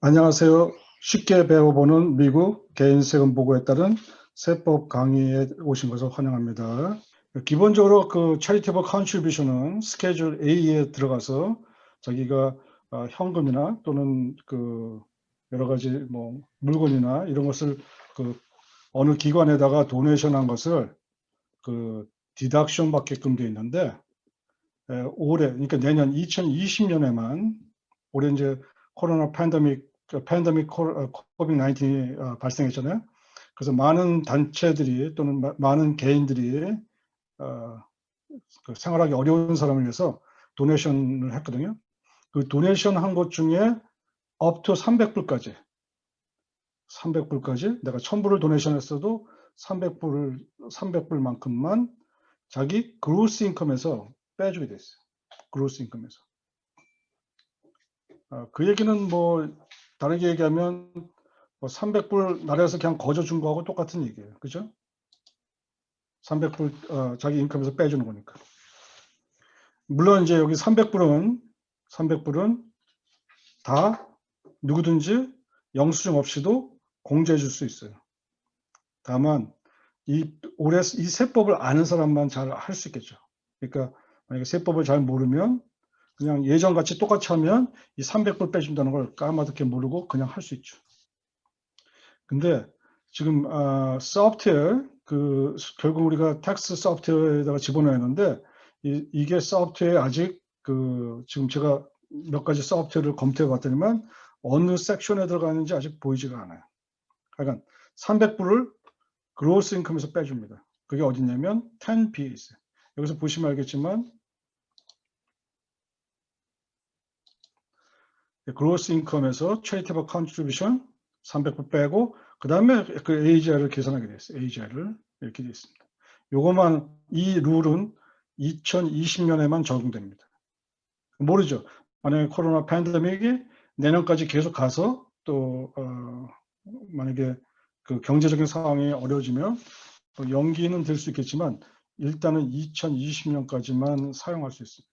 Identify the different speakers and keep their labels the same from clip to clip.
Speaker 1: 안녕하세요. 쉽게 배워보는 미국 개인세금 보고에 따른 세법 강의에 오신 것을 환영합니다. 기본적으로 그 charitable contribution은 스케줄 A에 들어가서 자기가 현금이나 또는 그 여러 가지 뭐 물건이나 이런 것을 그 어느 기관에다가 도네이션한 것을 그 디덕션 받게끔 되어 있는데 올해 그러니까 내년 2020년에만 올해 이제 코로나 팬데믹 코비드-19이 발생했잖아요. 그래서 많은 단체들이 또는 많은 개인들이 그 생활하기 어려운 사람을 위해서 도네이션을 했거든요. 그 도네이션 한 것 중에 up to 300불까지 내가 1000불을 도네이션 했어도 300불만큼만 자기 그로스 인컴에서 빼주게 됐어요. 그로스 인컴에서. 그 얘기는 뭐 다르게 얘기하면 뭐 300불 나라에서 그냥 거저 준 거하고 똑같은 얘기예요. 그죠? 300불 자기 인컴에서 빼주는 거니까. 물론 이제 여기 300불은 다 누구든지 영수증 없이도 공제해 줄 수 있어요. 다만 올해 이 세법을 아는 사람만 잘 할 수 있겠죠. 그러니까 만약에 세법을 잘 모르면 그냥 예전같이 똑같이 하면 이 300불 빼준다는 걸 까마득히 모르고 그냥 할 수 있죠. 근데 지금 소프트웨어 결국 우리가 텍스 소프트웨어에다가 집어넣었는데 이게 소프트웨어 아직 지금 제가 몇 가지 소프트웨어를 검토해 봤더니만 어느 섹션에 들어가는지 아직 보이지가 않아요. 그러니까 300불을 그로스 인컴에서 빼줍니다. 그게 어디냐면 10B에 있어요. 여기서 보시면 알겠지만 그로스 인컴에서 charitable contribution 300불 빼고 그 다음에 그 AGR을 계산하게 됐어요. AGR을 이렇게 되어 있습니다. 요것만 이 룰은 2020년에만 적용됩니다. 모르죠. 만약에 코로나 팬데믹이 내년까지 계속 가서 또 만약에 그 경제적인 상황이 어려워지면 연기는 될 수 있겠지만 일단은 2020년까지만 사용할 수 있습니다.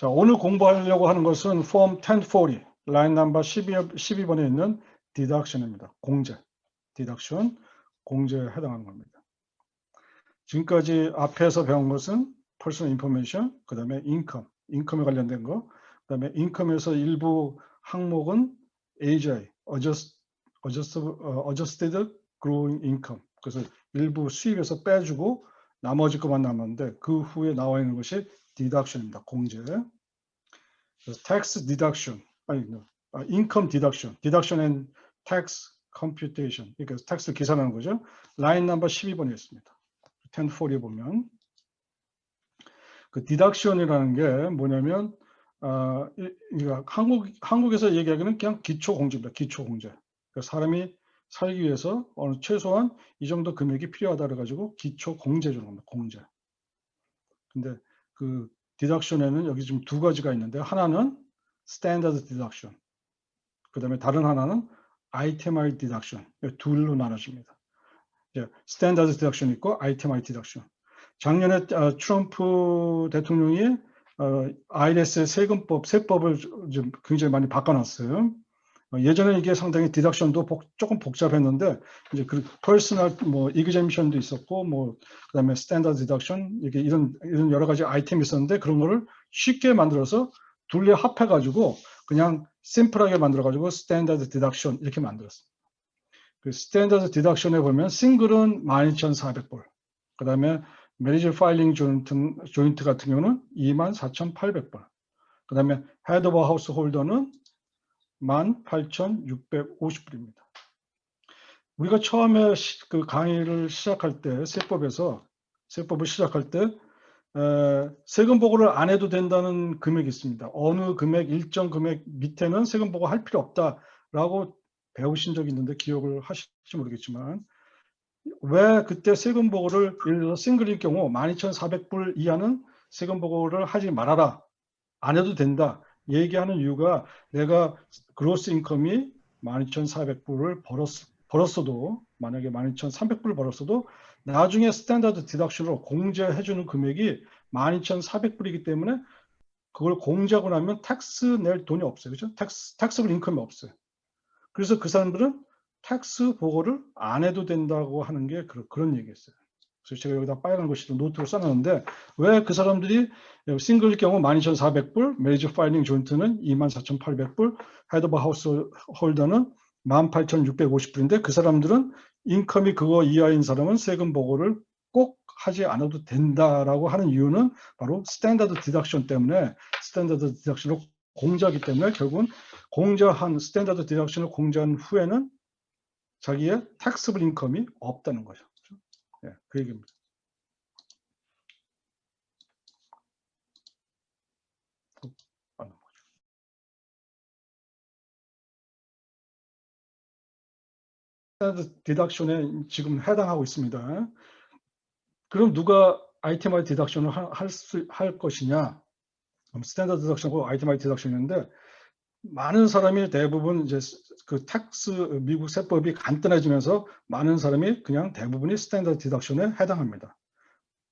Speaker 1: 자, 오늘 공부하려고 하는 것은 Form 1040, 라인 넘버 12번에 있는 deduction입니다. 공제, deduction, 공제에 해당하는 겁니다. 지금까지 앞에서 배운 것은 personal information, 그 다음에 인컴에 관련된 거, 그 다음에 인컴에서 일부 항목은 AGI, Adjusted Growing Income, 그래서 일부 수입에서 빼주고 나머지 것만 남았는데 그 후에 나와 있는 것이 deduction입니다. 공제. tax deduction, income deduction and tax computation. 그러니까 텍스 계산하는 거죠. 라인 넘버 12번에 있습니다. 1040에 보면 그 deduction이라는 게 뭐냐면 한국에서 얘기하기는 그냥 기초공제입니다. 기초공제. 그러니까 사람이 살기 위해서 최소한 이 정도 금액이 필요하다 그래가지고 기초공제 주는 겁니다. 공제. 근데 그 deduction에는 여기 지금 두 가지가 있는데 하나는 standard deduction, 그 다음에 다른 하나는 itemized deduction, 둘로 나눠집니다. standard deduction 있고 itemized deduction. 작년에 트럼프 대통령이 IRS 세법을 좀 굉장히 많이 바꿔놨어요. 예전에 이게 상당히 디덕션도 조금 복잡했는데 이제 그 퍼스널 뭐 이그젬션도 있었고 뭐 그다음에 스탠다드 디덕션 이게 이런 여러 가지 아이템이 있었는데 그런 거를 쉽게 만들어서 둘레 합해가지고 그냥 심플하게 만들어가지고 스탠다드 디덕션 이렇게 만들었습니다. 그 스탠다드 디덕션에 보면 싱글은 12,400불, 그다음에 메리지 파일링 조인트 같은 경우는 24,800불, 그다음에 헤드 오브 하우스 홀더는 18,650불입니다. 우리가 처음에 그 강의를 시작할 때 세법을 시작할 때 세금 보고를 안 해도 된다는 금액이 있습니다. 어느 금액, 일정 금액 밑에는 세금 보고 할 필요 없다라고 배우신 적이 있는데 기억을 하실지 모르겠지만 왜 그때 세금 보고를 예를 들어서 싱글일 경우 12,400불 이하는 세금 보고를 하지 말아라, 안 해도 된다 얘기하는 이유가 내가 그로스 인컴이 12,400불을 벌었어도 만약에 12,300불 벌었어도 나중에 스탠다드 디덕션으로 공제해주는 금액이 12,400불이기 때문에 그걸 공제하고 나면 텍스 낼 돈이 없어요. 그죠? 텍스블 인컴이 없어요. 그래서 그 사람들은 텍스 보고를 안 해도 된다고 하는 게 그런 얘기였어요. 그래서 제가 여기다 빨간 글씨로 노트로 써놨는데 왜 그 사람들이 싱글일 경우 12,400불, 메리지 파일링 조인트는 24,800불, 헤드 오브 하우스 홀더는 18,650불인데 그 사람들은 인컴이 그거 이하인 사람은 세금 보고를 꼭 하지 않아도 된다라고 하는 이유는 바로 스탠다드 디덕션 때문에 스탠다드 디덕션을 공제하기 때문에 결국은 공제한 스탠다드 디덕션을 공제한 후에는 자기의 텍스블 인컴이 없다는 거죠. 예, 그 얘기입니다. 스탠다드 디덕션에 지금 해당하고 있습니다. 그럼 누가 아이템화이 디덕션을 할 것이냐? 스탠다드 디덕션하고 아이템화이 디덕션인데 많은 사람이 대부분 이제 그 텍스 미국 세법이 간단해지면서 많은 사람이 그냥 대부분이 스탠다드 디덕션에 해당합니다.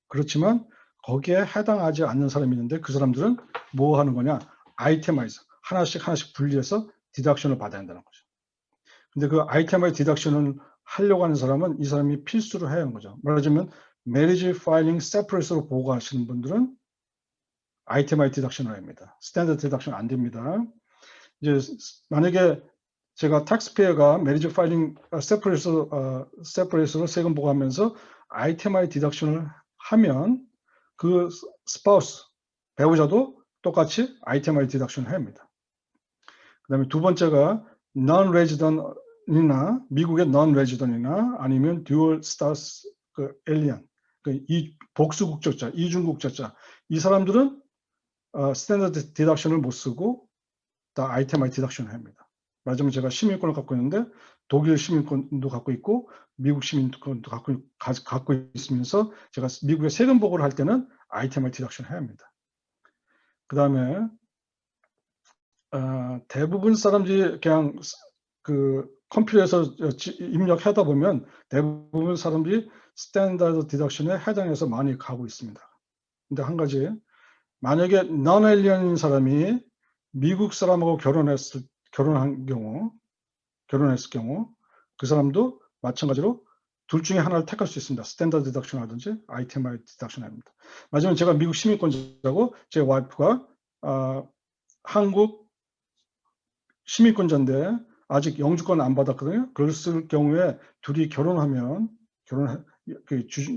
Speaker 1: 그렇지만 거기에 해당하지 않는 사람이 있는데 그 사람들은 뭐 하는 거냐? 아이템화이즈 하나씩 분리해서 디덕션을 받아야 한다는 거죠. 근데 그 아이템화이즈 디덕션을 하려고 하는 사람은 이 사람이 필수로 해야 하는 거죠. 말하자면 메리지 파일링 세퍼레이트로 보고하시는 분들은 아이템화이즈 디덕션을 합니다. 스탠다드 디덕션 안 됩니다. 이제 만약에 제가 텍스페어가 메리지 파일링 세퍼레이트로 세금 보고하면서 아이템화이즈 디덕션을 하면 그 스파우스 배우자도 똑같이 아이템화이즈 디덕션을 해야 합니다. 그 다음에 두 번째가 non-resident이나 미국의 non-resident이나 아니면 dual status 그 alien 그 복수 국적자, 이중 국적자 이 사람들은 스탠다드 디덕션을 못 쓰고 다 아이템화이즈 디덕션을 합니다. 말하자면 제가 시민권을 갖고 있는데 독일 시민권도 갖고 있고 미국 시민권도 갖고 있으면서 제가 미국의 세금 보고를 할 때는 아이템화이즈 디덕션을 해야 합니다. 그 다음에 대부분 사람들이 그냥 그 컴퓨터에서 입력하다 보면 대부분 사람들이 스탠다드 디덕션에 해당해서 많이 가고 있습니다. 근데 한 가지 만약에 non-alien인 사람이 미국 사람하고 결혼했을 경우 그 사람도 마찬가지로 둘 중에 하나를 택할 수 있습니다. 스탠다드 디덕션 하든지 아이템화이즈 디덕션 합니다. 마지막에 제가 미국 시민권자고 제 와이프가 한국 시민권자인데 아직 영주권 안 받았거든요. 그랬을 경우에 둘이 결혼하면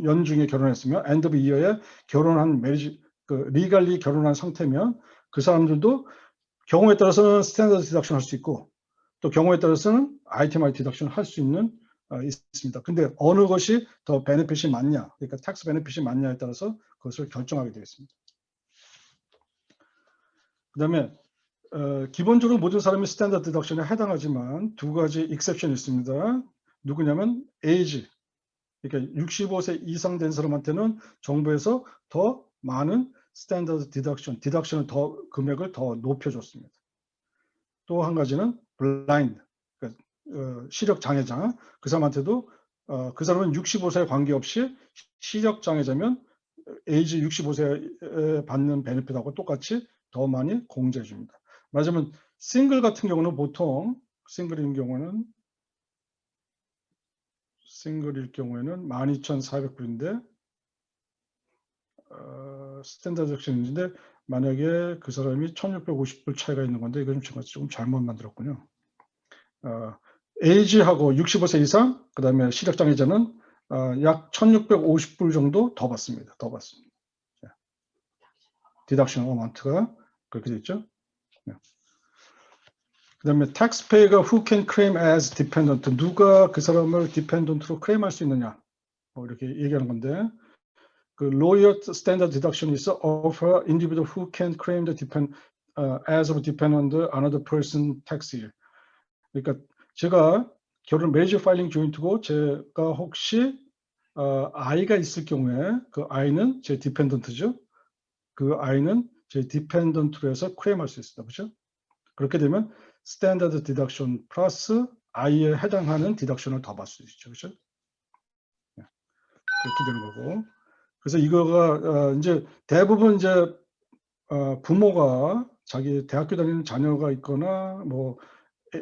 Speaker 1: 연중에 결혼했으면 엔드 오브 이어에 결혼한 메리지 리갈리 결혼한 상태면 그 사람들도 경우에 따라서는 스탠다드 디덕션 할 수 있고 또 경우에 따라서는 아이템화이즈 디덕션 할 수 있는 있습니다. 근데 어느 것이 더 베네핏이 많냐, 그러니까 텍스 베네핏이 많냐에 따라서 그것을 결정하게 되겠습니다. 그 다음에 기본적으로 모든 사람이 스탠다드 디덕션에 해당하지만 두 가지 익셉션이 있습니다. 누구냐면 에이지, 그러니까 65세 이상 된 사람한테는 정부에서 더 많은 스탠다드 디덕션을 더 금액을 더 높여줬습니다. 또 한 가지는 블라인드, 그러니까 시력 장애자, 그 사람한테도 그 사람은 65세에 관계없이 시력 장애자면 에이지 65세에 받는 베네핏하고 똑같이 더 많이 공제해 줍니다. 말하자면 싱글 같은 경우는 보통 싱글일 경우에는 12,400불인데 스탠다드 섹션인데 만약에 그 사람이 1,650불 차이가 있는 건데 이거 제가 조금 잘못 만들었군요. 에이지하고 65세 이상 그 다음에 시력장애자는 약 1,650불 정도 더 받습니다. 디덕션 어마운트가 그렇게 됐죠. 그 다음에 taxpayer가 who can claim as dependent, 누가 그 사람을 dependent로 클레임할 수 있느냐, 뭐 이렇게 얘기하는 건데 그 lawyer standard deduction is of an individual who can claim the as of dependent another person tax year. 그러니까 제가 결혼 major filing joint고 제가 혹시 아이가 있을 경우에 그 아이는 제 dependent죠. 그 아이는 제 dependent로 해서 클레임할 수 있습니다. 그렇죠? 그렇게 되면 스탠다드 디덕션 플러스 I에 해당하는 디덕션을 더 받을 수 있죠. 그렇죠? 그렇게 되는 거고. 그래서 이거가 이제 대부분 이제 부모가 자기 대학교 다니는 자녀가 있거나 뭐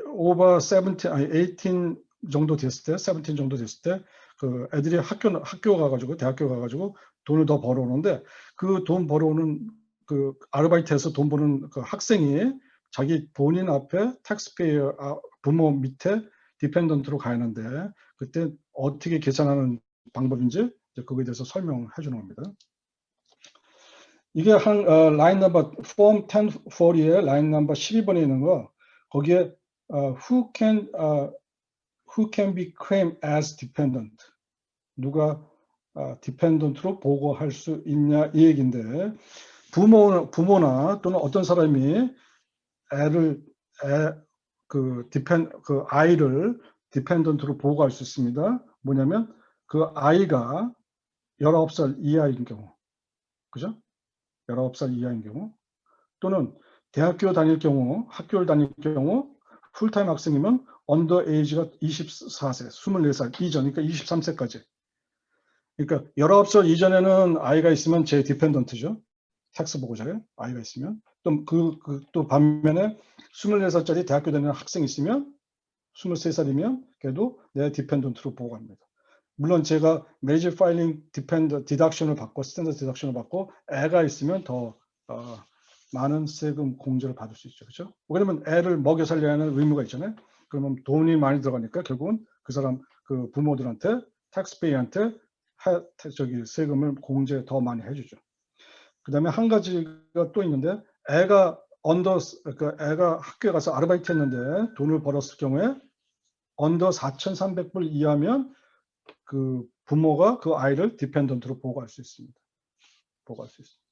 Speaker 1: over 17 아니 18 정도 됐을 때, 17 정도 됐을 때 그 애들이 학교 가가지고 대학교 가가지고 돈을 더 벌어오는데 그 돈 벌어오는 그 아르바이트에서 돈 버는 그 학생이 자기 본인 앞에 텍스페이어 부모 밑에 디펜던트로 가야 하는데 그때 어떻게 계산하는 방법인지 이제 그거에 대해서 설명해 주는 겁니다. 이게 한 라인 넘버 폼 1040에 라인 넘버 12번에 있는 거 거기에 who can be claimed as dependent 누가 dependent로 보고할 수 있냐 이 얘기인데 부모나 또는 어떤 사람이 그 아이를 dependent로 보고할 수 있습니다. 뭐냐면 그 아이가 19살 이하인 경우, 그죠? 19살 이하인 경우 또는 대학교 다닐 경우, 학교를 다닐 경우 풀타임 학생이면 언더 에이지가 24세, 24살 이전, 그러니까 23세까지. 그러니까 19살 이전에는 아이가 있으면 제 디펜던트죠. 텍스 보고자에 아이가 있으면. 또 반면에 24살짜리 대학교 다니는 학생이 있으면 23살이면 걔도 내 디펜던트로 보고합니다. 물론 제가 메이저 파일링 디덕션을 받고 스탠더드 디덕션을 받고 애가 있으면 더 많은 세금 공제를 받을 수 있죠. 그렇죠? 왜냐면 애를 먹여 살려야 하는 의무가 있잖아요. 그러면 돈이 많이 들어가니까 결국은 그 사람 그 부모들한테 텍스페이한테 세금을 공제 더 많이 해주죠. 그 다음에 한 가지가 또 있는데 애가 애가 학교에 가서 아르바이트 했는데 돈을 벌었을 경우에 언더 4,300불 이하면 그 부모가 그 아이를 디펜던트로 보고할 수 있습니다. 보고할 수 있습니다.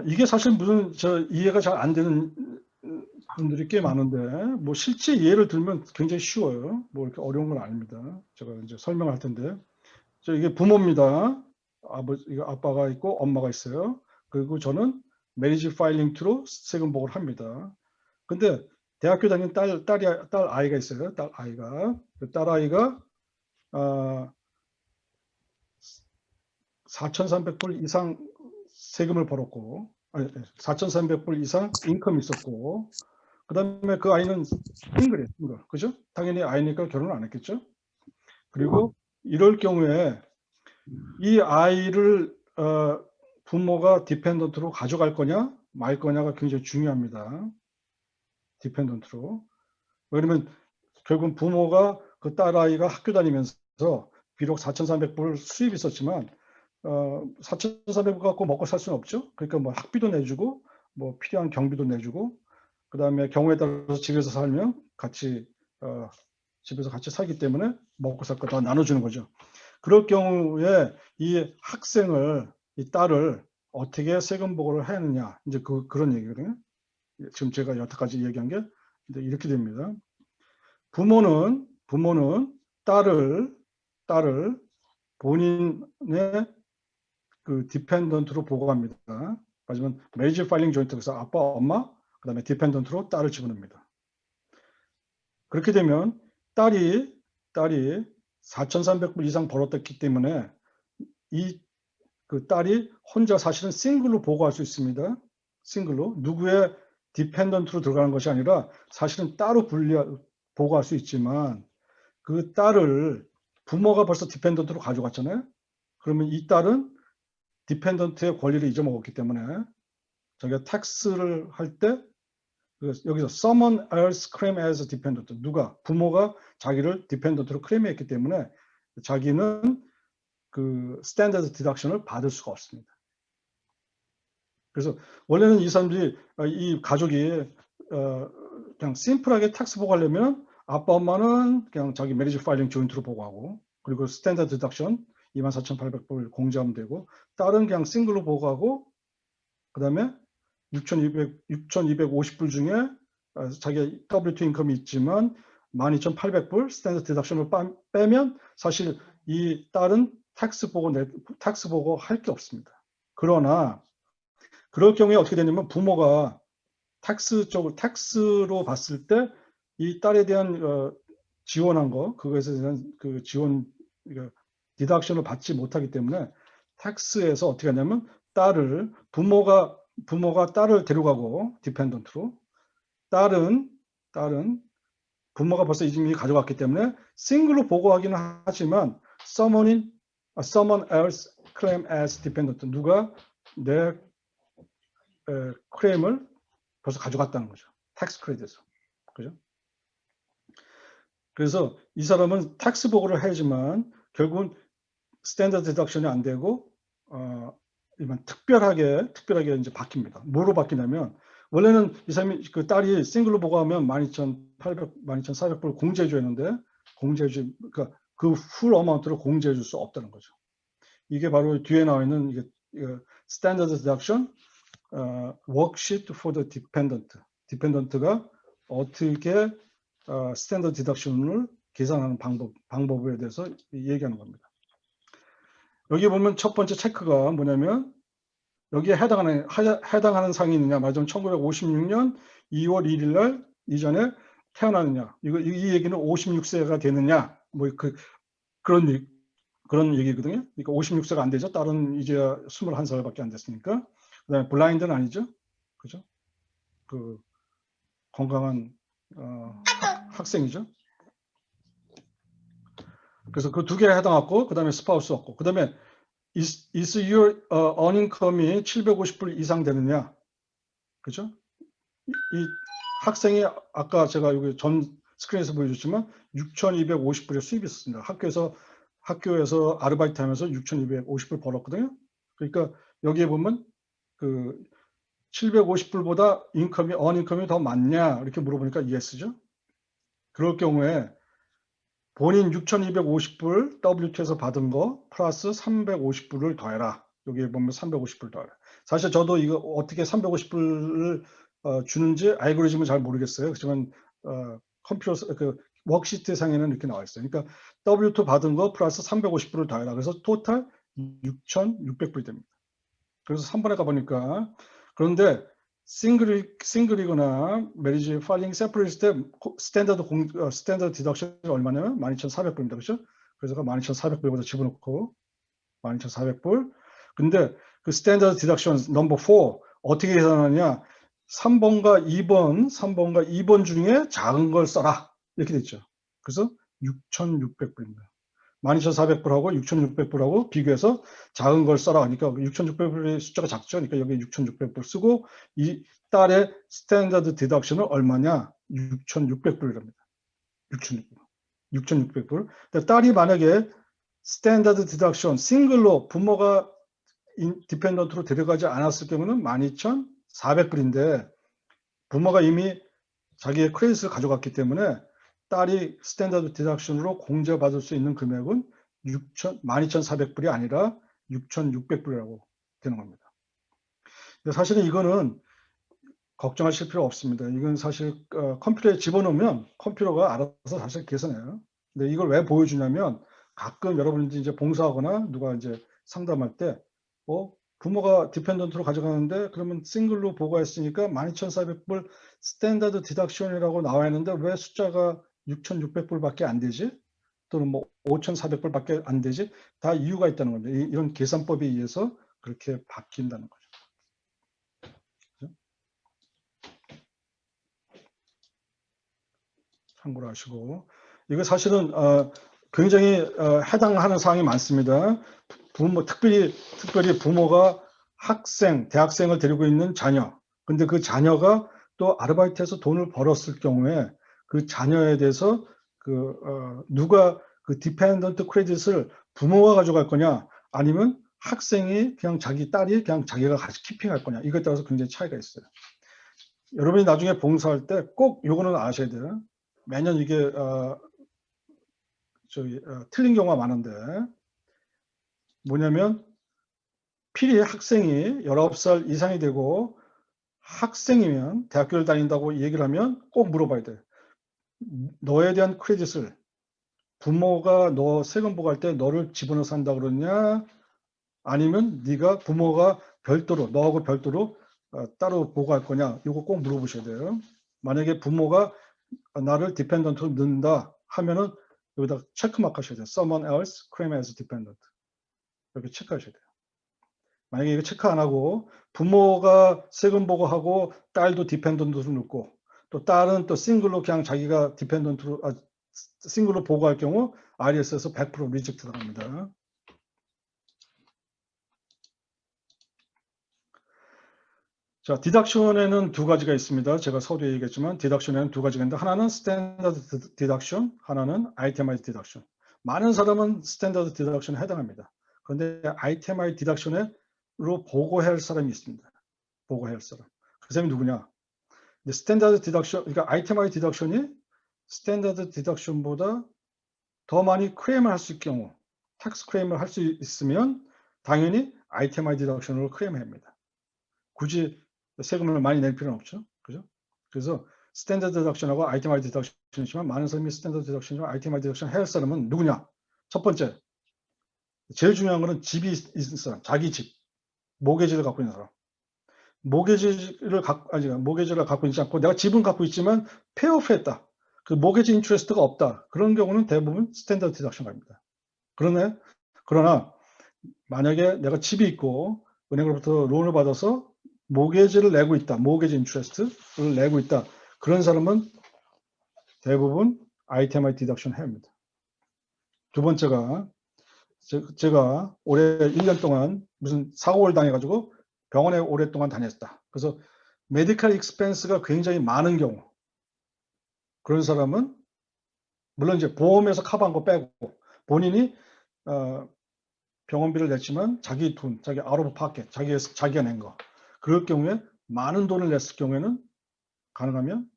Speaker 1: 이게 사실 무슨 이해가 잘 안 되는 분들이 꽤 많은데 뭐 실제 예를 들면 굉장히 쉬워요. 뭐 이렇게 어려운 건 아닙니다. 제가 이제 설명할 텐데 이게 부모입니다. 아빠가 있고 엄마가 있어요. 그리고 저는 메리지 파일링 투로 세금 보고를 합니다. 근데 대학교 다니는 딸 아이가 있어요. 딸 아이가 4,300불 이상 세금을 벌었고 4,300불 이상 인컴이 있었고 그 다음에 그 아이는 싱글이에요. 그죠? 당연히 아이니까 결혼을 안 했겠죠. 그리고 이럴 경우에 이 아이를 부모가 디펜던트로 가져갈 거냐 말 거냐가 굉장히 중요합니다. 디펜던트로. 왜냐면 결국 부모가 그 딸아이가 학교 다니면서 비록 4,300불 수입이 있었지만 4,400불 갖고 먹고 살 수는 없죠. 그러니까 뭐 학비도 내주고 뭐 필요한 경비도 내주고 그 다음에 경우에 따라서 집에서 살면 같이 집에서 같이 살기 때문에 먹고 살 거 다 나눠주는 거죠. 그럴 경우에 이 학생을 이 딸을 어떻게 세금 보고를 해야 하느냐 이제 그런 얘기거든요. 지금 제가 여태까지 얘기한 게 이렇게 됩니다. 부모는 딸을 본인의 그 디펜던트로 보고합니다. 하지만 메이저 파일링 조인트에서 아빠, 엄마, 그 다음에 디펜던트로 딸을 집어넣습니다. 그렇게 되면 딸이 4,300불 이상 벌었기 때문에 그 딸이 혼자 사실은 싱글로 보고할 수 있습니다. 싱글로 누구의 디펜던트로 들어가는 것이 아니라 사실은 따로 보고할 수 있지만 그 딸을 부모가 벌써 디펜던트로 가져갔잖아요. 그러면 이 딸은 디펜던트의 권리를 잊어먹었기 때문에 자기가 텍스를 할 때 여기서 someone else claim as a dependent 부모가 자기를 디펜던트로 클레임했기 때문에 자기는 그 스탠더드 디덕션을 받을 수가 없습니다. 그래서 원래는 이 사람들이 이 가족이 그냥 심플하게 텍스 보고하려면 아빠 엄마는 그냥 자기 메리지 파일링 조인트로 보고하고 그리고 스탠더드 디덕션 24,800불 공제하면 되고 딸은 그냥 싱글로 보고하고 그 다음에 6,250불 중에 자기 W2 인컴이 있지만 12,800불 스탠더드 디덕션을 빼면 사실 이 딸은 텍스 보고 할 게 없습니다. 그러나 그럴 경우에 어떻게 되냐면 부모가 텍스로 봤을 때 이 딸에 대한 지원한 거, 그거에 대한 그 지원, 디덕션을 받지 못하기 때문에 텍스에서 어떻게 하냐면 부모가 딸을 데려가고 디펜던트로 딸은 부모가 벌써 이미 가져갔기 때문에 싱글로 보고하기는 하지만 someone else claim as dependent, 누가 내 클레임을 벌써 가져갔다는 거죠. 텍스 크레딧에서. 그죠? 그래서 이 사람은 텍스 보고를 해야지만 결국은 스탠더드 디덕션이 안 되고 특별하게 이제 바뀝니다. 뭐로 바뀌냐면 원래는 이 사람이 그 딸이 싱글로 보고하면 12,400불 공제해줬는데 그러니까 그 풀 어마운트를 공제해줄 수 없다는 거죠. 이게 바로 뒤에 나와 있는 이게 스탠더드 디덕션 워크시트 for the dependent. 디펜던트가 어떻게 스탠더드 디덕션을 계산하는 방법에 대해서 얘기하는 겁니다. 여기 보면 첫 번째 체크가 뭐냐면 여기에 해당하는 상이 있느냐. 말하자면 1956년 2월 1일 날 이전에 태어나느냐. 이 얘기는 56세가 되느냐. 뭐 그런 얘기거든요. 그러니까 56세가 안 되죠. 딸은 이제 21살밖에 안 됐으니까. 그다음에 블라인드는 아니죠. 그죠? 그 건강한 학생이죠. 그래서 그 두 개에 해당하고 그다음에 스파우스 없고 그다음에 is your earning income이 750불 이상 되느냐. 그죠? 이 학생이 아까 제가 여기 전 스크린에서 보여줬지만 6,250불의 수입이 있었습니다. 학교에서 아르바이트 하면서 6,250불 벌었거든요. 그러니까 여기에 보면 그 750불보다 earning이 더 많냐 이렇게 물어보니까 yes죠. 그럴 경우에 본인 6,250불 WTO에서 받은 거 플러스 350불을 더해라. 여기에 보면 350불 더해라. 사실 저도 이거 어떻게 350불을 주는지 알고리즘은 잘 모르겠어요. 그렇지만 컴퓨터 워크시트 상에는 이렇게 나와 있어요. 그러니까 W2 받은 거 플러스 350불을 더해라. 그래서 토탈 6,600불이 됩니다. 그래서 3번에 가보니까 그런데 싱글이거나 메리지 파일링 세퍼레이트 때 스탠더드 디덕션이 얼마냐면 12,400불입니다. 그렇죠? 그래서 12,400불보다 집어넣고 12,400불. 근데 그 스탠더드 디덕션 넘버 4 어떻게 계산하느냐? 3번과 2번 중에 작은 걸 써라. 이렇게 됐죠. 그래서 6,600불입니다. 12,400불하고 6,600불하고 비교해서 작은 걸 써라 하니까 6,600불의 숫자가 작죠. 그러니까 여기 6,600불 쓰고 이 딸의 스탠더드 디덕션은 얼마냐? 6,600불이랍니다. 6,600불. 딸이 만약에 스탠더드 디덕션 싱글로 부모가 디펜던트로 데려가지 않았을 경우는 12,400불인데 부모가 이미 자기의 크레딧을 가져갔기 때문에 딸이 스탠더드 디덕션으로 공제받을 수 있는 금액은 12,400불이 아니라 6,600불이라고 되는 겁니다. 사실은 이거는 걱정하실 필요 없습니다. 이건 사실 컴퓨터에 집어넣으면 컴퓨터가 알아서 사실 계산해요. 근데 이걸 왜 보여주냐면 가끔 여러분들이 이제 봉사하거나 누가 이제 상담할 때 부모가 디펜던트로 가져가는데 그러면 싱글로 보고했으니까 12,400불 스탠더드 디덕션이라고 나와 있는데 왜 숫자가 6,600불밖에 안 되지? 또는 뭐 5,400불밖에 안 되지? 다 이유가 있다는 겁니다. 이런 계산법에 의해서 그렇게 바뀐다는 거죠. 그렇죠? 참고로 하시고 이거 사실은 굉장히 해당하는 사항이 많습니다. 특별히 부모가 대학생을 데리고 있는 자녀. 근데 그 자녀가 또 아르바이트해서 돈을 벌었을 경우에 그 자녀에 대해서 누가 그 디펜던트 크레딧을 부모가 가져갈 거냐 아니면 학생이 그냥 자기 딸이 그냥 자기가 같이 키핑할 거냐 이거에 따라서 굉장히 차이가 있어요. 여러분이 나중에 봉사할 때 꼭 요거는 아셔야 돼요. 매년 이게 틀린 경우가 많은데 뭐냐면 필히 학생이 19살 이상이 되고 학생이면 대학교를 다닌다고 얘기를 하면 꼭 물어봐야 돼. 너에 대한 크레딧을 부모가 너 세금 보고할 때 너를 집어넣어서 한다 그러냐 아니면 네가 부모가 별도로 너하고 별도로 따로 보고할 거냐 이거 꼭 물어보셔야 돼요. 만약에 부모가 나를 디펜던트로 넣는다 하면은 여기다 체크마크 하셔야 돼요. Someone else claim as dependent. 이렇게 체크하셔야 돼요. 만약에 이거 체크 안 하고 부모가 세금 보고하고 딸도 디펜던트로 넣고 또 딸은 또 싱글로 그냥 자기가 디펜던트로 싱글로 보고할 경우 RS에서 100% 리젝트 당합니다. 자, 디덕션에는 두 가지가 있습니다. 제가 서두에 얘기했지만 디덕션에는 두 가지가 있는데 하나는 스탠다드 디덕션, 하나는 아이템아이즈 디덕션. 많은 사람은 스탠다드 디덕션에 해당합니다. 그런데 아이템아이즈 디덕션으로 보고해야 할 사람이 있습니다. 보고해야 할 사람. 그 사람이 누구냐? 스탠다드 디덕션, 그러니까 아이템아이즈 디덕션이 스탠다드 디덕션보다 더 많이 크레임을 할 수 있을 경우, 텍스 크레임을 할 수 있으면 당연히 아이템아이즈 디덕션으로 크레임해야 합니다. 굳이 세금을 많이 낼 필요는 없죠. 그죠? 그래서 스탠다드 디덕션하고 아이템아이즈 디덕션이지만 많은 사람이 스탠다드 디덕션이랑 아이템아이즈 디덕션 해야 할 사람은 누구냐? 첫 번째, 제일 중요한 거는 집이 있는 사람, 자기 집, 모게지를 갖고 있는 사람. 모게지를 갖고 있지 않고 내가 집은 갖고 있지만 페이오프했다. 그 모게지 인트레스트가 없다. 그런 경우는 대부분 스탠다드 디덕션 갑니다. 그러나 만약에 내가 집이 있고 은행으로부터 론을 받아서 모게지를 내고 있다. 모게지 인트레스트를 내고 있다. 그런 사람은 대부분 아이템아이즈 디덕션 해야 합니다. 두 번째가 제가 올해 1년 동안 무슨 사고를 당해가지고 병원에 오랫동안 다녔다. 그래서 메디컬 익스펜스가 굉장히 많은 경우 그런 사람은 물론 이제 보험에서 커버한 거 빼고 본인이 병원비를 냈지만 자기 돈, 자기 아웃 오브 파켓, 자기가 낸 거. 그럴 경우에 많은 돈을 냈을 경우에는 가능하면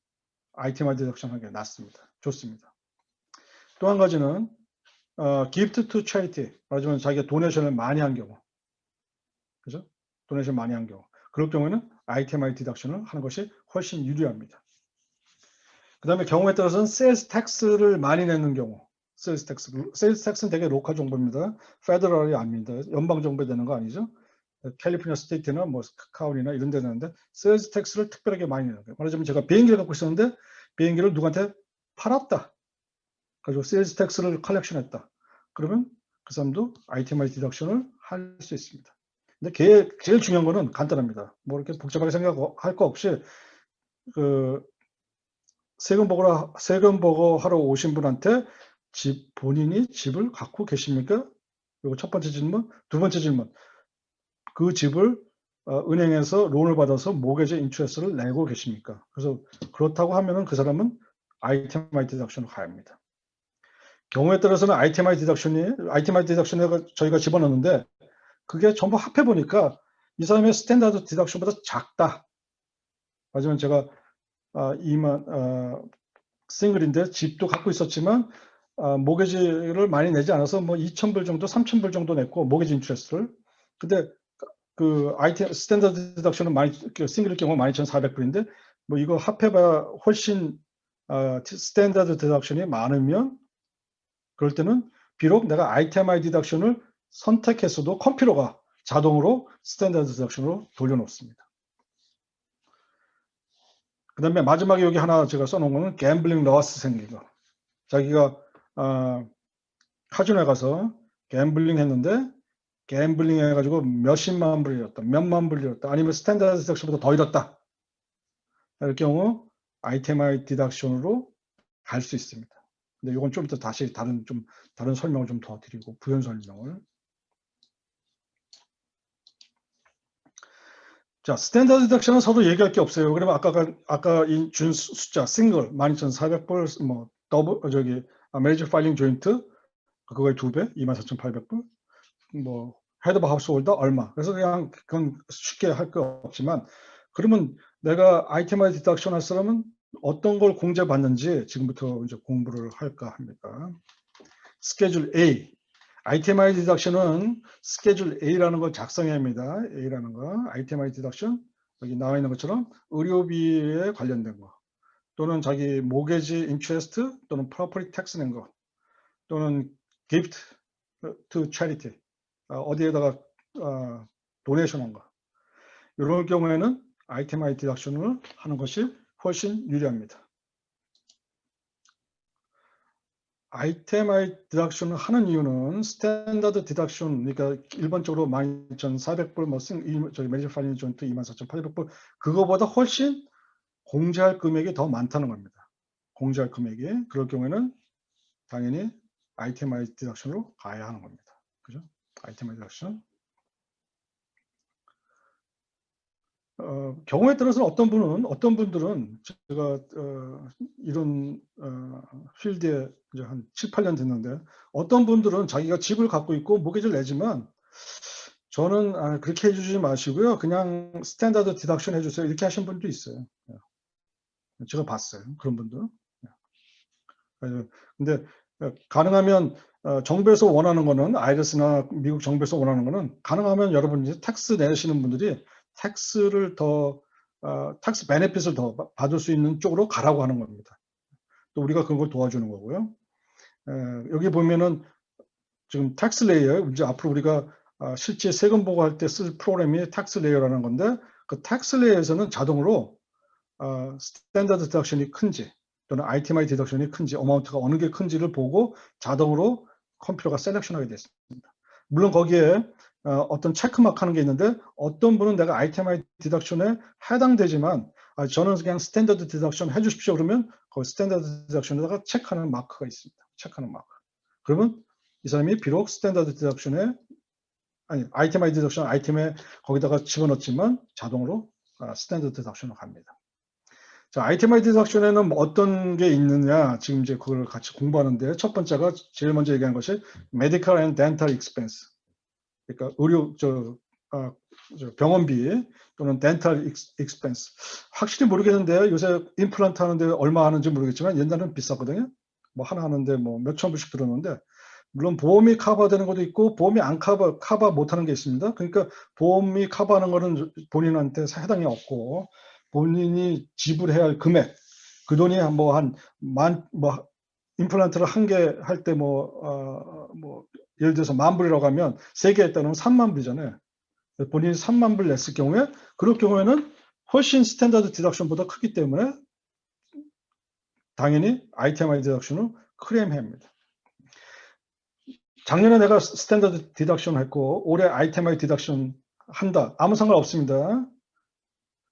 Speaker 1: 아이템아이즈 디덕션 하는 게 낫습니다. 좋습니다. 또 한 가지는 gift to charity, 말하자면 자기가 도네이션을 많이 한 경우, 그죠? 도네이션 많이 한 경우, 그럴 경우에는 아이템아이즈 디덕션을 하는 것이 훨씬 유리합니다. 그 다음에 경우에 따라서는 세일즈 텍스를 많이 내는 경우, 세일즈 텍스는 되게 로컬 정보입니다. 페더럴이 아닙니다. 연방 정부에 되는 거 아니죠? 캘리포니아 스테이트나 뭐 카운티나 이런 데 되는데 세일즈 텍스를 특별하게 많이 내는 거예요. 말하자면 제가 비행기를 갖고 있었는데 비행기를 누구한테 팔았다. 가지고 세일즈 텍스를 컬렉션했다. 그러면 그 사람도 아이템아이즈 디덕션을 할 수 있습니다. 근데 제일 중요한 거는 간단합니다. 뭐 이렇게 복잡하게 생각할 거 없이 그 세금 보고 하러 오신 분한테 본인이 집을 갖고 계십니까? 그리고 첫 번째 질문. 두 번째 질문. 그 집을 은행에서 론을 받아서 모게지 인트레스를 내고 계십니까? 그래서 그렇다고 하면은 그 사람은 아이템아이즈 디덕션을 가야 합니다. 경우에 따라서는 아이템아이즈 디덕션에 저희가 집어넣는데 그게 전부 합해 보니까 이 사람의 스탠다드 디덕션보다 작다. 하지만 제가 싱글인데 집도 갖고 있었지만 모게지를 많이 내지 않아서 뭐 2,000불 정도, 3,000불 정도 냈고 모게지 인트레스트를. 근데 그 스탠다드 디덕션은 싱글일 경우 12,400불인데 뭐 이거 합해봐야 훨씬 스탠다드 디덕션이 많으면 그럴 때는 비록 내가 아이템아이즈 디덕션을 선택했어도 컴퓨터가 자동으로 스탠다드 디덕션으로 돌려놓습니다. 그 다음에 마지막에 여기 하나 제가 써놓은 거는 갬블링 러스 생긴 거. 자기가 카지노에 가서 갬블링 했는데 갬블링 해가지고 몇십만 불 잃었다, 몇만 불 잃었다, 아니면 스탠다드 디덕션보다 더 잃었다. 이럴 경우 아이템아이즈 디덕션으로 갈 수 있습니다. 근데 이건 좀 더 다시 다른 설명을 좀 더 드리고 부연 설명을. 자, 스탠다드 디덕션은 서로 얘기할 게 없어요. 그러면 아까 준 숫자 싱글 12,400불, 뭐 메리지 파일링 조인트 그거의 2배 24,800불, 뭐 헤드 오브 하우스홀더 얼마. 그래서 그냥 그건 쉽게 할 거 없지만 그러면 내가 아이템아이즈 디덕션 할 사람은 어떤 걸 공제받는지 지금부터 이제 공부를 할까 합니다. 스케줄 A. 아이템아이즈 디덕션은 스케줄 A라는 걸 작성해야 합니다. A라는 거. 아이템아이즈 디덕션. 여기 나와 있는 것처럼 의료비에 관련된 거. 또는 자기 모게지 인트레스트 또는 프로퍼티 텍스 낸 거. 또는 gift to charity. 어디에다가 도네이션한 거. 이런 경우에는 아이템 디덕션을 하는 것이 훨씬 유리합니다. 아이템 디덕션을 하는 이유는 스탠다드 디덕션, 그러니까 일반적으로 12,400불, 뭐 저기 매니저 파이닝 존트 24,800불, 그거보다 훨씬 공제할 금액이 더 많다는 겁니다. 공제할 금액이. 그럴 경우에는 당연히 아이템 디덕션으로 가야 하는 겁니다. 그죠? 아이템 디덕션. 경우에 따라서는 어떤 분들은 제가 이런 필드에 이제 한 7, 8년 됐는데, 어떤 분들은 자기가 집을 갖고 있고 모기지를 내지만, 저는 그렇게 해주지 마시고요, 그냥 스탠다드 디덕션 해주세요, 이렇게 하신 분도 있어요. 제가 봤어요, 그런 분들. 근데 가능하면 정부에서 원하는 거는, IRS나 미국 정부에서 원하는 거는, 가능하면 여러분이 텍스 내시는 분들이 텍스를 더 텍스 베네핏을 더 받을 수 있는 쪽으로 가라고 하는 겁니다. 또 우리가 그걸 도와주는 거고요. 여기 보면은 지금 텍스 레이어, 이제 앞으로 우리가 실제 세금 보고할 때 쓸 프로그램이 텍스 레이어라는 건데, 그 텍스 레이어에서는 자동으로 스탠다드 디덕션이 큰지 또는 아이템 디덕션이 큰지, 어마운트가 어느 게 큰지를 보고 자동으로 컴퓨터가 셀렉션하게 됐습니다. 물론 거기에 어떤 체크마크 하는 게 있는데, 어떤 분은 내가 아이템 디덕션에 해당되지만 저는 그냥 스탠다드 디덕션 해주십시오 그러면 그 스탠다드 디덕션에다가 체크하는 마크가 있습니다. 체크하는 마크. 그러면 이 사람이 비록 스탠다드 디덕션에, 아니 아이템 디덕션 아이템에 거기다가 집어넣지만 자동으로 스탠다드 디덕션으로 갑니다. 자, 아이템 디덕션에는 어떤 게 있느냐, 지금 이제 그걸 같이 공부하는데, 첫 번째가 제일 먼저 얘기한 것이 medical and dental expense. 그러니까 의료, 병원비 또는 dental expense. 확실히 모르겠는데 요새 임플란트 하는데 얼마 하는지 모르겠지만 옛날에는 비쌌거든요. 뭐 하나 하는데 뭐 몇천 불씩 들었는데, 물론 보험이 커버되는 것도 있고 보험이 안 커버 못하는 게 있습니다. 그러니까 보험이 커버하는 거는 본인한테 해당이 없고, 본인이 지불해야 할 금액, 그 돈이 뭐 임플란트를 한 개 할 때 뭐 예를 들어서 10,000불이라고 하면 3개 했다는 30,000불이잖아요. 본인이 30,000불 냈을 경우에, 그럴 경우에는 훨씬 스탠다드 디덕션보다 크기 때문에 당연히 아이템 디덕션을 클레임해야 합니다. 작년에 내가 스탠다드 디덕션 했고 올해 아이템 디덕션 한다, 아무 상관없습니다.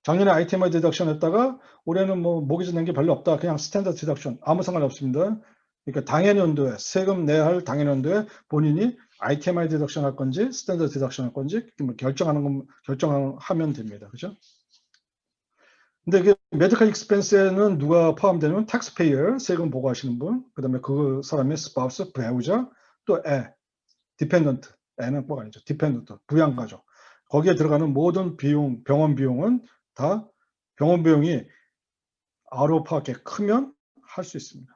Speaker 1: 작년에 아이템 디덕션 했다가 올해는 뭐 모기지 낸 게 별로 없다, 그냥 스탠다드 디덕션, 아무 상관 없습니다. 그러니까 당연연도에, 세금 내야 할 당연연도에 본인이 아이템 디덕션 할 건지 스탠다드 디덕션 할 건지 결정하면 됩니다. 그죠? 근데 이게 메디컬 익스펜스에는 누가 포함되냐면 텍스페이어, 세금 보고하시는 분, 그 다음에 그 사람의 스파우스, 배우자, 또 디펜던트, 애는 꼭 아니죠. 디펜던트, 부양가족. 거기에 들어가는 모든 비용, 병원 비용은 다 병원 비용이 아우파게 크면 할 수 있습니다.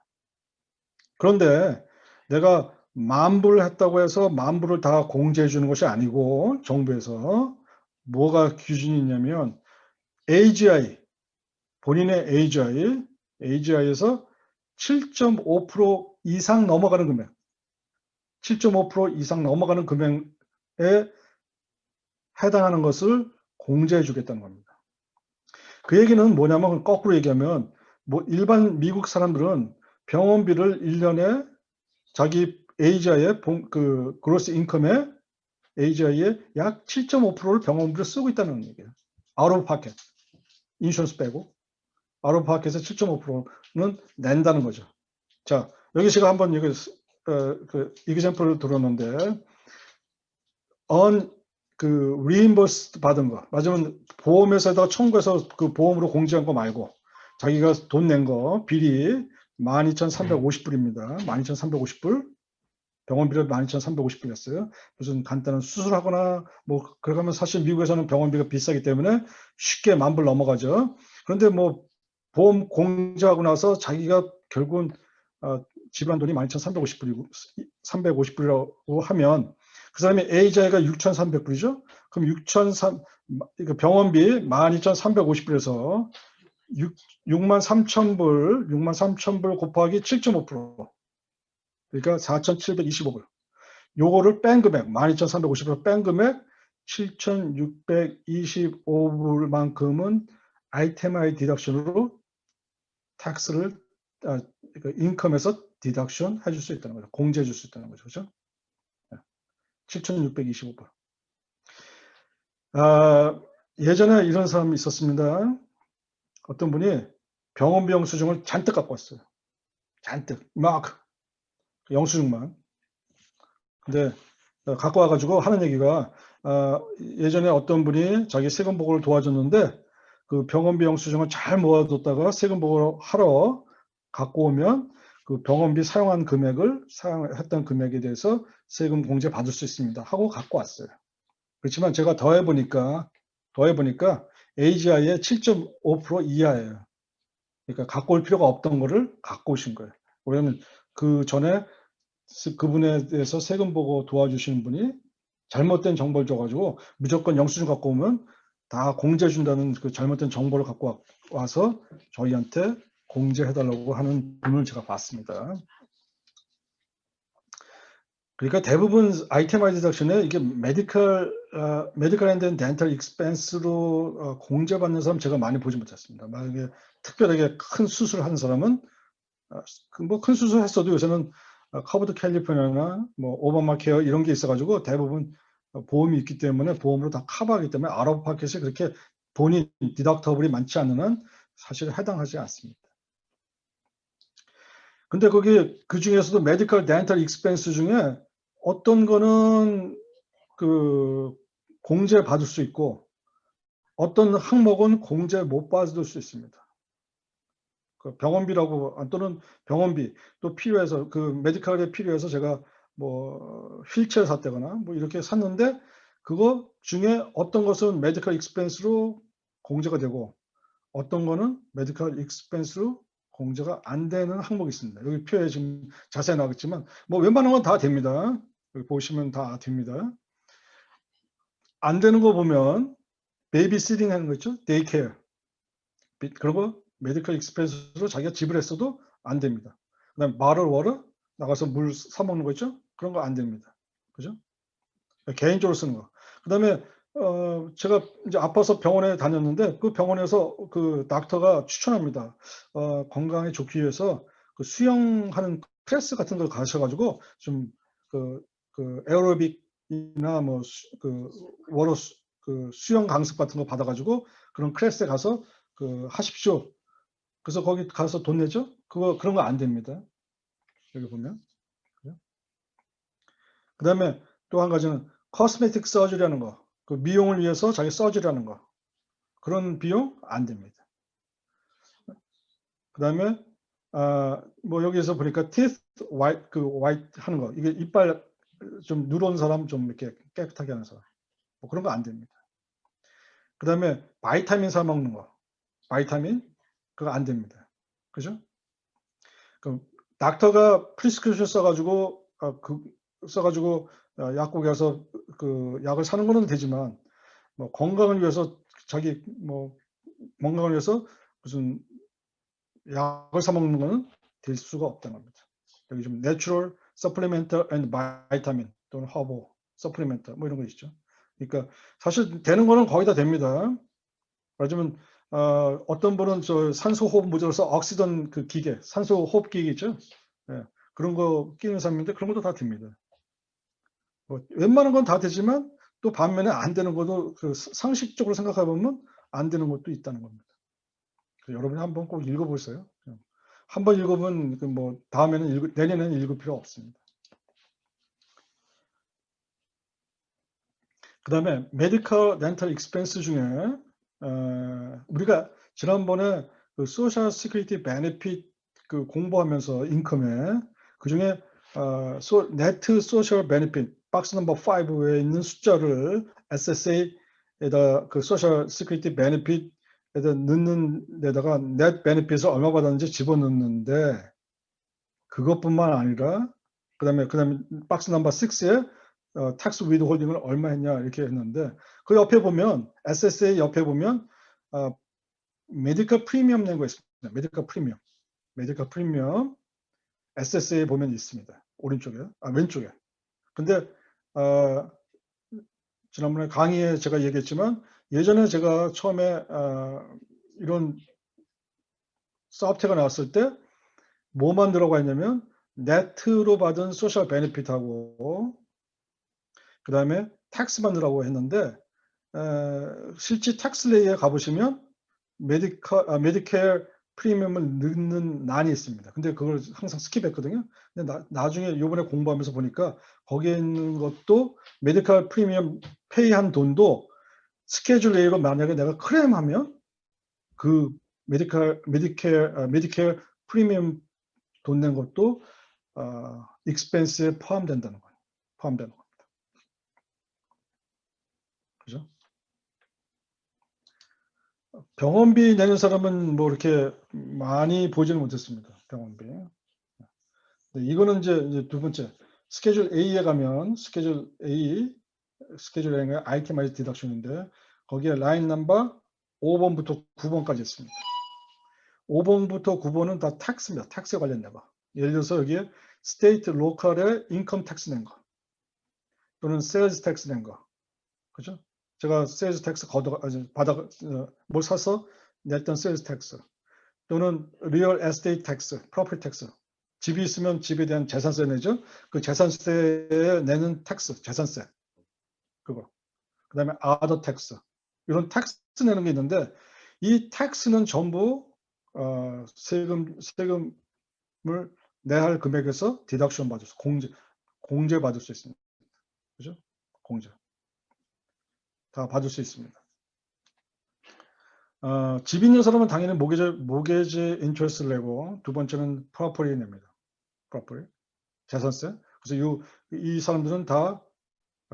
Speaker 1: 그런데 내가 10,000불 했다고 해서 10,000불을 다 공제해 주는 것이 아니고, 정부에서 뭐가 기준이 있냐면 AGI, 본인의 AGI에서 7.5% 이상 넘어가는 금액, 7.5% 이상 넘어가는 금액에 해당하는 것을 공제해 주겠다는 겁니다. 그 얘기는 뭐냐면, 거꾸로 얘기하면 뭐 일반 미국 사람들은 병원비를 1년에 자기 AGI의 그 그로스 인컴에 AGI의 약 7.5%를 병원비로 쓰고 있다는 얘기예요. 아웃 오브 파켓, 인슈런스 빼고 아웃 오브 파켓에서 7.5%는 낸다는 거죠. 자, 여기 제가 한번 여기 그 이그젬플을 들었는데, 그 리임버스 받은 거, 맞으면 보험회사에다가 청구해서 그 보험으로 공제한 거 말고 자기가 돈 낸 거 비리 12,350불입니다. 12,350불. 병원비를 12,350불 냈어요. 무슨 간단한 수술하거나 뭐 그러면 사실 미국에서는 병원비가 비싸기 때문에 쉽게 10,000불 넘어가죠. 그런데 뭐 보험 공제하고 나서 자기가 결국은 지불한 돈이 12,350불이라고 하면, 그 사람이 AGI가 6,300불이죠. 그럼 병원비 12,350불에서 63,000불 곱하기 7.5%, 그러니까 4,725불. 요거를 뺀 금액, 12,350불 뺀 금액 7,625불만큼은 아이템아이 디덕션으로 텍스를 인컴에서 디덕션 해줄 수 있다는 거죠. 공제해 줄 수 있다는 거죠. 그죠? 7,625불. 예전에 이런 사람이 있었습니다. 어떤 분이 병원비 영수증을 잔뜩 갖고 왔어요. 잔뜩. 막 영수증만. 근데 갖고 와가지고 하는 얘기가 예전에 어떤 분이 자기 세금 보고를 도와줬는데 그 병원비 영수증을 잘 모아뒀다가 세금 보고를 하러 갖고 오면 그 병원비 사용한 금액을 사용했던 금액에 대해서 세금 공제 받을 수 있습니다 하고 갖고 왔어요. 그렇지만 제가 더해보니까 AGI의 7.5% 이하예요. 그러니까 갖고 올 필요가 없던 거를 갖고 오신 거예요. 왜냐하면 그 전에 그분에 대해서 세금 보고 도와주시는 분이 잘못된 정보를 줘가지고 무조건 영수증 갖고 오면 다 공제해준다는 그 잘못된 정보를 갖고 와서 저희한테 공제해달라고 하는 분을 제가 봤습니다. 그러니까 대부분 아이템 디덕션에 이게 메디컬 앤 덴탈 익스펜스로 공제받는 사람 제가 많이 보지 못했습니다. 만약에 특별하게 큰 수술을 하는 사람은 뭐 큰 수술 했어도 요새는 커브드 캘리포니아나 뭐 오바마 케어 이런 게 있어가지고 대부분 보험이 있기 때문에 보험으로 다 커버하기 때문에 아웃오브파켓이 그렇게 본인 디덕터블이 많지 않는 한 사실 해당하지 않습니다. 근데 거기 그 중에서도 메디컬 덴탈 익스펜스 중에 어떤 거는 그 공제 받을 수 있고 어떤 항목은 공제 못 받을 수 있습니다. 그 병원비라고 또는 병원비 또 필요해서 그 메디컬에 필요해서 제가 뭐 휠체어 샀다거나 뭐 이렇게 샀는데 그거 중에 어떤 것은 메디컬 익스펜스로 공제가 되고 어떤 거는 메디컬 익스펜스로 공제가 안 되는 항목이 있습니다. 여기 표에 지금 자세히 나왔지만 뭐 웬만한 건 다 됩니다. 여기 보시면 다 됩니다. 안 되는 거 보면 베이비시팅 하는 거 있죠? 데이케어. 그런 거 메디컬 익스펜스로 자기가 지불했어도 안 됩니다. 그다음에 말을 월어 나가서 물 사 먹는 거 있죠? 그런 거 안 됩니다. 그죠? 개인적으로 쓰는 거. 그다음에 제가 이제 아파서 병원에 다녔는데 그 병원에서 그 닥터가 추천합니다. 건강에 좋기 위해서 그 수영하는 클래스 같은 걸 가셔가지고 좀 그 에어로빅이나 뭐 그 워터 그 수영 강습 같은 거 받아가지고 그런 클래스에 가서 그 하십시오. 그래서 거기 가서 돈 내죠? 그런 거 안 됩니다. 여기 보면. 그 다음에 또 한 가지는 코스메틱 서저리라는 거. 그 미용을 위해서 자기 서저리라는 거. 그런 비용 안 됩니다. 그 다음에 뭐 여기서 보니까 teeth white 하는 거. 이게 이빨 좀 누런 사람 좀 이렇게 깨끗하게 하는 사람. 뭐 그런 거 안 됩니다. 그 다음에 바이타민 사 먹는 거. 바이타민 그거 안 됩니다. 그죠? 그 닥터가 프리스크립션 써가지고 약국에 가서 그 약을 사는 거는 되지만 뭐 건강을 위해서 자기 뭐 건강을 위해서 무슨 약을 사 먹는 거는 될 수가 없다는 겁니다. 여기 좀 내추럴 서플리멘트 앤 바이타민 또는 허브 서플리멘트 뭐 이런 거 있죠. 그러니까 사실 되는 거는 거의 다 됩니다. 말하자면 어떤 분은 저 산소 호흡 모자라서 억시전 그 기계, 산소 호흡 기계 있죠. 예, 그런 거 끼는 사람인데 그런 것도 다 됩니다. 뭐 웬만한 건 다 되지만 또 반면에 안 되는 것도 그 상식적으로 생각해 보면 안 되는 것도 있다는 겁니다. 여러분이 한번 꼭 읽어보세요. 한번 읽으면 그 뭐 다음에는 내년에는 읽을 필요 없습니다. 그 다음에 메디컬 덴탈 익스펜스 중에 우리가 지난번에 그 소셜 시큐리티 베네핏 그 공부하면서 인컴에 그 중에 네트 소셜 베네핏 박스 넘버 5에 있는 숫자를 SSA에다 그 소셜 시큐리티 베네핏에다 넣는 데다가 넷 베네핏을 얼마 받았는지 집어넣는데 그것뿐만 아니라 그다음에 박스 넘버 6에 텍스 위드홀딩을 얼마 했냐 이렇게 했는데 그 옆에 보면 SSA 옆에 보면 메디컬 프리미엄 낸 거 있습니다. 메디컬 프리미엄 SSA 보면 있습니다. 오른쪽에 왼쪽에. 근데 지난번에 강의에 제가 얘기했지만 예전에 제가 처음에 이런 사업체가 나왔을 때 뭐만 들어가 있냐면 네트로 받은 소셜 베네핏하고 그다음에 텍스만 들어가고 했는데 실제 텍스 레이에 가보시면 메디케어 프리미엄을 넣는 난이 있습니다. 근데 그걸 항상 스킵했거든요. 근데 나중에 요번에 공부하면서 보니까 거기에 있는 것도 메디컬 프리미엄 페이한 돈도 스케줄 A로 만약에 내가 클레임하면 그 메디케어 프리미엄 돈 낸 것도 익스펜스에 포함된다는 거예요. 포함되는 겁니다. 그죠? 병원비 내는 사람은 뭐 이렇게 많이 보지는 못했습니다. 병원비. 이거는 이제 두 번째 스케줄 A에 가면 스케줄 A의 아이템 디덕션인데 거기에 라인 넘버 5번부터 9번까지 있습니다. 5번부터 9번은 다 텍스입니다. 텍스에 관련된 거. 예를 들어서 여기에 스테이트 로컬의 인컴 텍스 낸 거 또는 세일즈 텍스 낸 거. 그죠? 제가 세일즈 텍스 뭘 사서 냈던 세일즈 텍스 또는 리얼 에스테이트 텍스, 프로퍼티 텍스. 집이 있으면 집에 대한 재산세 내죠. 그 재산세에 내는 텍스, 재산세. 그거. 그 다음에 아더 텍스. 이런 텍스 내는 게 있는데 이 텍스는 전부 세금을 내야 할 금액에서 디덕션 받을 수, 공제 받을 수 있습니다. 그죠? 공제. 다 받을 수 있습니다. 집 있는 사람은 당연히 모게지 인트레스를 내고 두 번째는 프로퍼티 냅니다. 프로퍼티. 재산세. 그래서 이 사람들은 다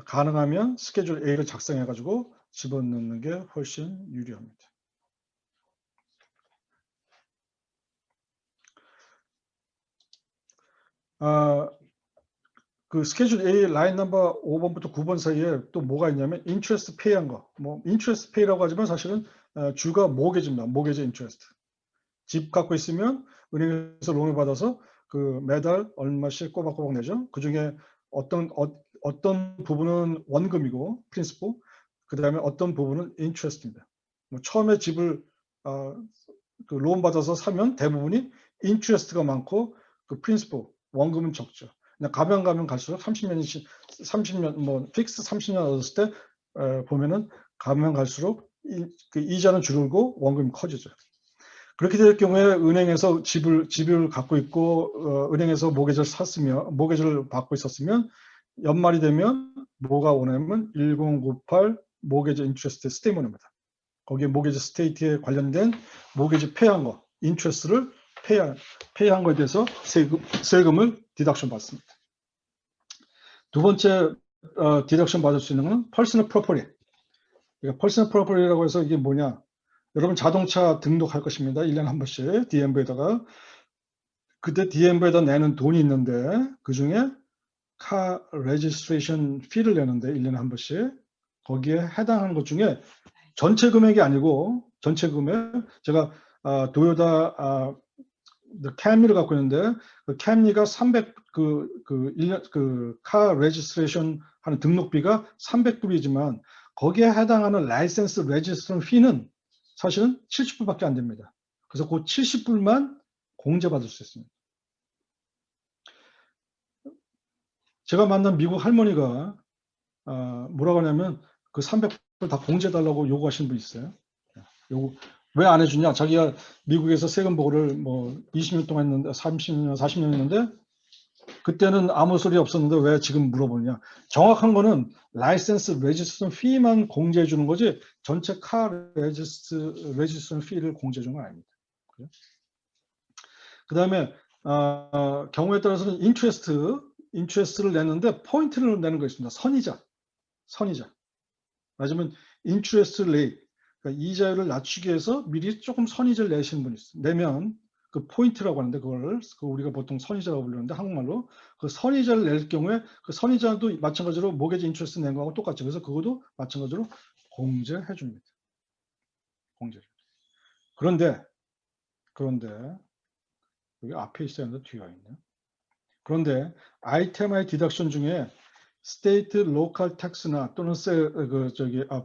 Speaker 1: 가능하면 스케줄 A를 작성해 가지고 집어넣는 게 훨씬 유리합니다. 그 스케줄 A 라인 넘버 5번부터 9번 사이에 또 뭐가 있냐면 인트레스트 페이한 거. 뭐 인트레스트 페이라고 하지만 사실은 주가 모게지입니다. 모게지 인트레스트. 집 갖고 있으면 은행에서 론을 받아서 그 매달 얼마씩 꼬박꼬박 내죠. 그 중에 어떤 부분은 원금이고 프린시플, 그 다음에 어떤 부분은 인트레스트입니다. 뭐 처음에 집을 그 론 받아서 사면 대부분이 인트레스트가 많고 그 프린시플 원금은 적죠. 가면 갈수록 30년 뭐 픽스 30년 얻었을 때 보면은 가면 갈수록 그 이자는 줄고 원금이 커지죠. 그렇게 될 경우에 은행에서 집을 갖고 있고 은행에서 모게지를 받고 있었으면 연말이 되면 뭐가 오냐면 1098 모게지 인트레스트 스테이트먼트입니다. 거기에 모게지 스테이트에 관련된 모게지 페이한 거, 인트레스트를 페이한 거에 대해서 세금을 디덕션 받습니다. 두 번째 디덕션 받을 수 있는 건 퍼스널 프로퍼티. 그러니까 퍼스널 프로퍼티라고 해서 이게 뭐냐? 여러분 자동차 등록할 것입니다. 1년에 한 번씩 DMV에다가. 그때 DMV에다 내는 돈이 있는데 그중에 카 레지스트레이션 피를 내는데 1년에 한 번씩 거기에 해당하는 것 중에 전체 금액이 아니고 전체 금액 제가 도요타 캠리를 갖고 있는데 그 캠리가 300 1년 카 레지스트레이션 하는 등록비가 300불이지만 거기에 해당하는 라이센스 레지스트레이션 피는 사실은 70불밖에 안 됩니다. 그래서 그 70불만 공제받을 수 있습니다. 제가 만난 미국 할머니가 뭐라고 하냐면 그 300불 다 공제달라고 요구하시는 분 있어요. 왜 안 해주냐? 자기가 미국에서 세금 보고를 뭐 20년 동안 했는데 30년, 40년 했는데 그때는 아무 소리 없었는데 왜 지금 물어보느냐? 정확한 거는 라이센스 레지스트레이션 피만 공제해 주는 거지 전체 카 레지스트레이션 피를 공제해 주는 건 아닙니다. 그 다음에 경우에 따라서는 인트레스트를 내는데 포인트를 내는 거 있습니다. 선이자. 맞으면 인트레스트 레이트, 그러니까 이자율을 낮추기 위해서 미리 조금 선이자를 내시는 분이 있어요. 내면 그 포인트라고 하는데 그걸 우리가 보통 선이자라고 부르는데 한국말로 그 선이자를 낼 경우에 그 선이자도 마찬가지로 모게지 인트레스트 낸 거하고 똑같죠. 그래서 그것도 마찬가지로 공제해 줍니다. 공제. 그런데 여기 앞에 있어야 하는데 뒤에 있네요. 그런데 아이템 디덕션 중에 스테이트 로컬 텍스나 또는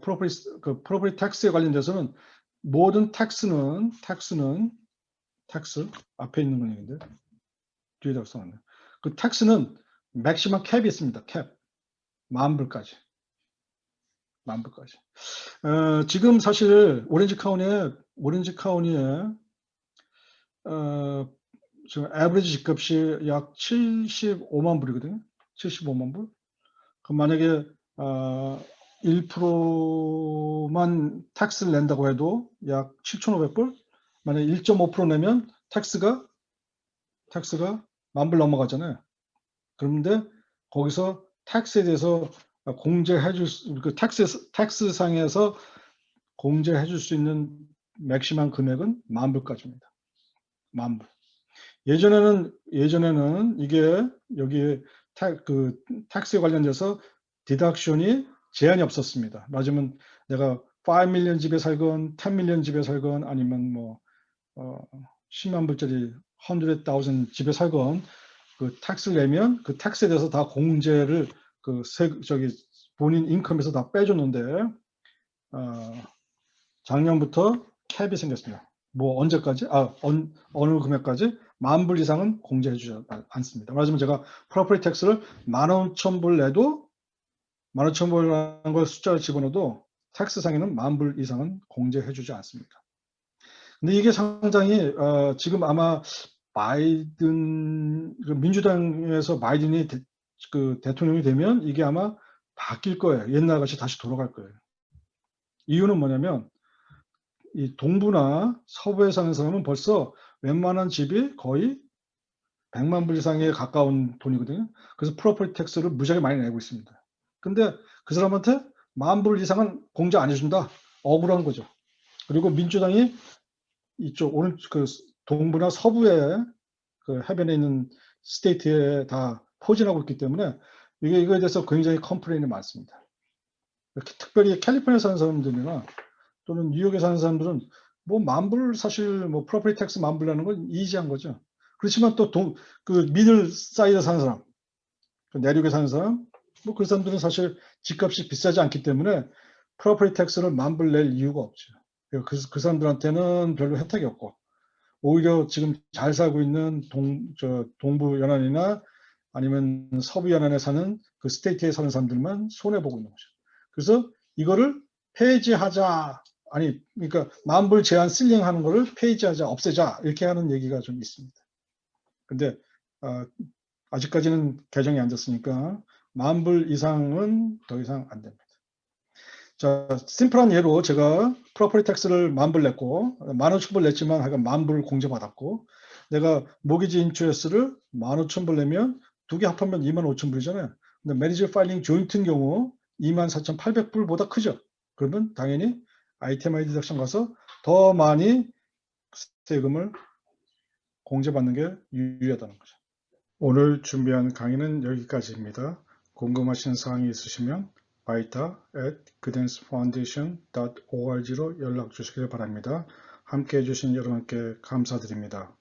Speaker 1: 프로퍼티 텍스에 관련돼서는 모든 텍스는 앞에 있는 건 얘기인데 뒤에다가 써놨네. 그 텍스는 맥시멈 캡이 있습니다. 캡. 10,000불까지. 지금 사실 오렌지 카운티에 지금 에버리지 집값이 약 75만 불이거든요. 75만 불. 그럼 만약에 1%만 텍스를 낸다고 해도 약 7,500불. 만약에 1.5% 내면 텍스가 10,000불 넘어가잖아요. 그런데 거기서 텍스에 대해서 그 텍스상에서 공제해 줄 수 있는 맥시멈 금액은 10,000불까지입니다. 10,000불. 예전에는 이게 여기 텍스에 관련돼서 디덕션이 제한이 없었습니다. 맞으면 내가 5 밀리언 집에 살건 10 밀리언 집에 살건 아니면 뭐 10만 불짜리 100,000 집에 살건 그 텍스를 내면 그 텍스에 대해서 다 공제를 본인 인컴에서 다 빼줬는데 작년부터 캡이 생겼습니다. 뭐 언제까지? 어느 금액까지? 10,000불 이상은 공제해주지 않습니다. 말하자면 제가 프로퍼티 텍스를 15,000불 내도 15,000불이라는 걸 숫자를 집어넣어도 텍스상에는 10,000불 이상은 공제해주지 않습니다. 근데 이게 상당히 지금 아마 민주당에서 바이든이 대통령이 되면 이게 아마 바뀔 거예요. 옛날같이 다시 돌아갈 거예요. 이유는 뭐냐면 이 동부나 서부에 사는 사람은 벌써 웬만한 집이 거의 100만 불 이상에 가까운 돈이거든요. 그래서 프로퍼티 텍스를 무지하게 많이 내고 있습니다. 근데 그 사람한테 10,000불 이상은 공제 안 해준다. 억울한 거죠. 그리고 민주당이 이쪽 동부나 서부에 그 해변에 있는 스테이트에 다 포진하고 있기 때문에 이거에 대해서 굉장히 컴플레인이 많습니다. 특별히 캘리포니아에 사는 사람들이나 또는 뉴욕에 사는 사람들은 뭐 10,000불 사실 뭐 프로퍼티 텍스 10,000불 내는 건 이지한 거죠. 그렇지만 또 미들 사이드에 사는 사람, 내륙에 사는 사람, 뭐 그 사람들은 사실 집값이 비싸지 않기 때문에 프로퍼티 텍스를 10,000불 낼 이유가 없죠. 그 사람들한테는 별로 혜택이 없고 오히려 지금 잘 살고 있는 동부 연안이나 아니면 서부 연안에 사는 그 스테이트에 사는 사람들만 손해보고 있는 거죠. 그래서 이거를 폐지하자, 그러니까 10,000불 제한 실링하는 거를 폐지하자, 없애자 이렇게 하는 얘기가 좀 있습니다. 근데 아직까지는 개정이 안 됐으니까 10,000불 이상은 더 이상 안 됩니다. 자, 심플한 예로 제가 프로퍼티 텍스를 10,000불 냈고 15,000불 냈지만 하여간 10,000불 공제받았고 내가 모기지 인트레스를 15,000불 내면 두 개 합하면 25,000불이잖아요. 근데 매니저 파일링 조인트인 경우 24,800불보다 크죠. 그러면 당연히 아이템 디덕션 가서 더 많이 세금을 공제받는 게 유리하다는 거죠. 오늘 준비한 강의는 여기까지입니다. 궁금하신 사항이 있으시면 baita@gaudensfoundation.org로 연락 주시길 바랍니다. 함께 해주신 여러분께 감사드립니다.